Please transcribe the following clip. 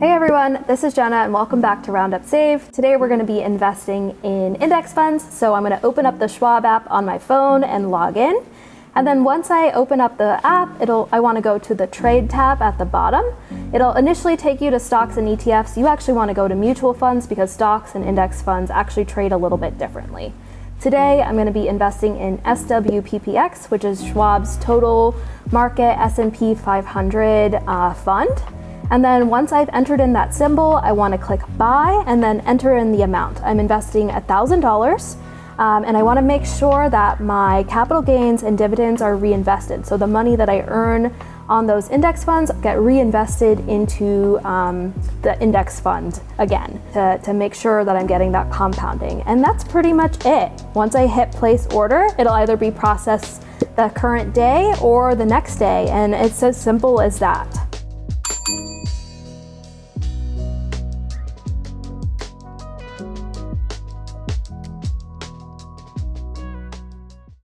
Hey everyone, this is Jenna and welcome back to RoundUpSave. Today we're going to be investing in index funds. So I'm going to open up the Schwab app on my phone and log in. And then once I open up the app, I want to go to the trade tab at the bottom. It'll initially take you to stocks and ETFs. You actually want to go to mutual funds because stocks and index funds actually trade a little bit differently. Today I'm going to be investing in SWPPX, which is Schwab's total market S&P 500 fund. And then once I've entered in that symbol, I want to click buy and then enter in the amount. I'm investing $1,000 and I want to make sure that my capital gains and dividends are reinvested. So the money that I earn on those index funds get reinvested into the index fund again to make sure that I'm getting that compounding. And that's pretty much it. Once I hit place order, it'll either be processed the current day or the next day. And it's as simple as that.